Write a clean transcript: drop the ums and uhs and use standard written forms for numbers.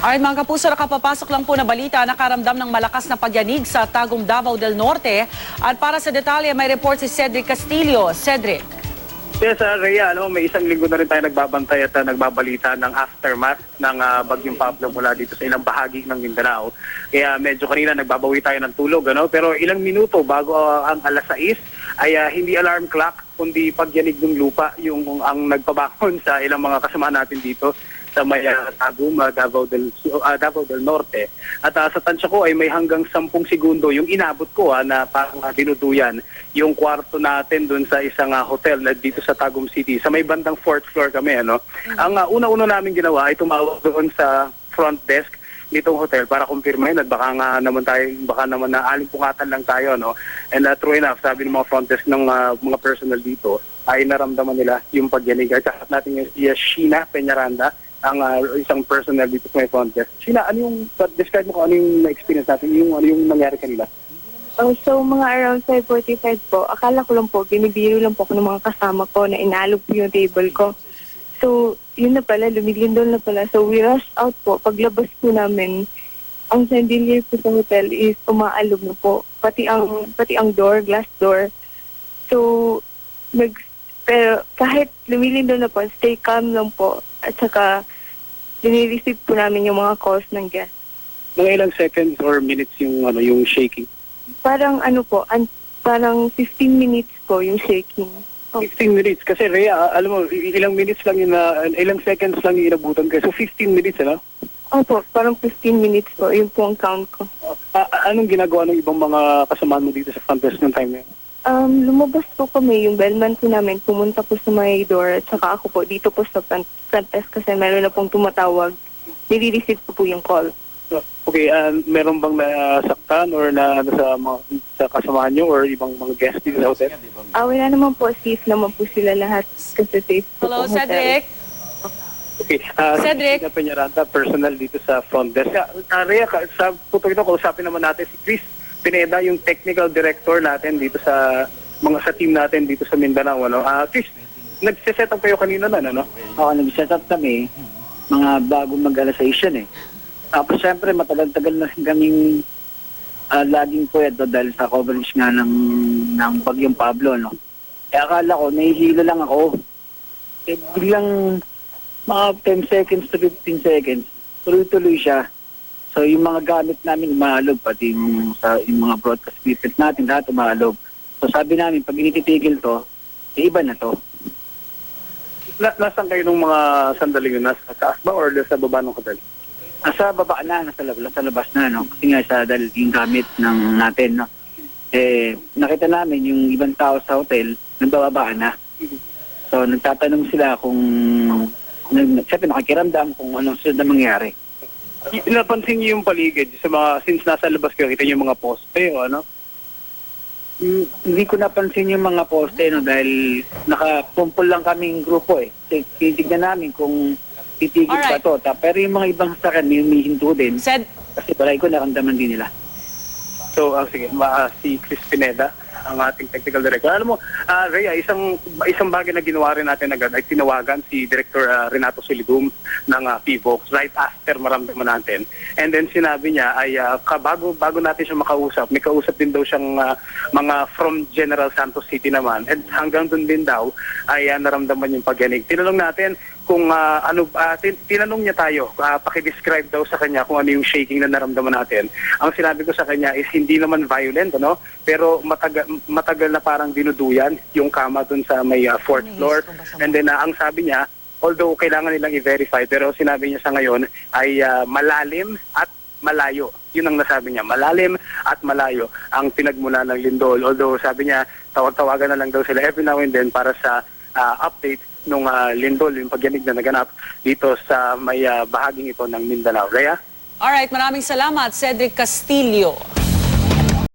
Alright mga kapuso, nakapapasok lang po na balita, nakaramdam ng malakas na pagyanig sa Tagum, Davao del Norte. At para sa detalye, may report si Cedric Castillo. Cedric. Yes, Rhea, may isang linggo na rin tayo nagbabantay at nagbabalita ng aftermath ng Bagyong Pablo mula dito sa ilang bahagi ng Mindanao. Kaya medyo kanina nagbabawi tayo ng tulog, pero ilang minuto bago ang alas 6 ay hindi alarm clock kundi pagyanig ng lupa yung ang nagpabakon sa ilang mga kasama natin dito sa may Tagum, Davao del Norte. At sa tansya ko ay may hanggang 10 segundo yung inabot ko na parang dinuduyan yung kwarto natin dun sa isang hotel na dito sa Tagum City. Sa may bandang 4th floor kami. Ang una-una namin ginawa ay tumawag doon sa front desk nitong hotel para kumpirmahin at baka naman na alimpungatan lang tayo. And true enough, sabi ng mga front desk ng mga personal dito ay naramdaman nila yung pagyanig. At kakat natin yung si Sheena Peñaranda, ang isang personal dito sa may front desk. Sheena, describe mo kung ano yung na-experience natin, ano yung nangyari kanila? So mga around 5:45 po, akala ko lang po, binibiro lang po ako ng mga kasama ko na inalog po yung table ko. So yun na pala, lumilindol na pala. So we rushed out po. Paglabas po namin, ang chandelier po sa hotel is umaalog na po. Pati ang door, glass door. So pero kahit lumilindol na po, stay calm lang po. At saka, dinireceive po namin yung mga calls ng guests. Mga ilang seconds or minutes yung shaking? Parang parang 15 minutes po yung shaking. 15 minutes. Kasi Rhea, alam mo, ilang seconds lang yung inabutan kayo. So 15 minutes, Opo, parang 15 minutes po. Yung po ang count ko. Anong ginagawa ng ibang mga kasamaan mo dito sa front desk ng time na yun? Lumabas po kami, yung bellman po namin, pumunta po sa may door, at saka ako po dito po sa front desk kasi meron na pong tumatawag. Nire-receive ko po yung call. Okay, meron bang nasaktan or sa kasamahan nyo or ibang mga guests dito sa hotel? Wala naman po, safe naman po sila lahat kasi safe po Hello, po hotel. Cedric. Okay, Cedric. Sheena Peñaranda, personal dito sa front desk. Rhea, sa puto ito, kausapin naman natin si Chris Pineda, yung technical director natin dito sa team natin dito sa Mindanao. Chris, nag-set up kayo kanina na, Oo, nag-set up kami, mga bago mag-alas 6 yan Tapos syempre, matagal-tagal na kaming laging pwedo dahil sa coverage nga ng Bagyong Pablo, Kaya akala ko, nahihilo lang ako. Biglang mga 10 seconds to 15 seconds, tuloy-tuloy siya. So yung mga gamit namin umaalog, pati yung mga broadcast equipment natin, lahat umaalog. So sabi namin, pag initigil to, iba na to. Nasaan kayo nung mga sandali yun? Nasa taas ba or sa baba ng hotel? Nasa baba na, nasa labas na, Kasi nga dahil yung gamit natin, nakita namin yung ibang tao sa hotel, nagbababa na. So nagtatanong sila kung, siyempre nakikiramdam kung anong sunod na mangyari. Napansin niyo yung paligid since nasa labas kayo, kita niyo yung mga poste o ano? Hindi ko napansin yung mga poste dahil nakapumpol lang kaming grupo Titignan namin kung titigil pa to. Pero yung mga ibang sasakyan may humihinto din. Kasi balay ko naramdaman din nila. So, sige, si Chris Pineda, ang ating technical director. Alam mo, Rhea, isang bagay na ginawa rin natin agad ay tinawagan si Director Renato Solidum ng PVOX right after maramdaman natin. And then sinabi niya ay bago natin siya makausap, may kausap din daw siyang mga from General Santos City naman. And hanggang dun din daw ay naramdaman yung pagyanig. Tinanong natin kung tinanong niya tayo, paki-describe daw sa kanya kung ano yung shaking na naramdaman natin. Ang sinabi ko sa kanya is hindi naman violent, pero matagal na parang dinuduyan yung kama dun sa may 4th floor. And then ang sabi niya, although kailangan nilang i-verify, pero sinabi niya sa ngayon ay malalim at malayo. Yun ang nasabi niya, malalim at malayo ang pinagmula ng lindol. Although sabi niya, tawag-tawagan na lang daw sila every now and then para sa update nung lindol, yung pagyanig na naganap dito sa may bahaging ito ng Mindanao. Rhea? Alright, maraming salamat, Cedric Castillo.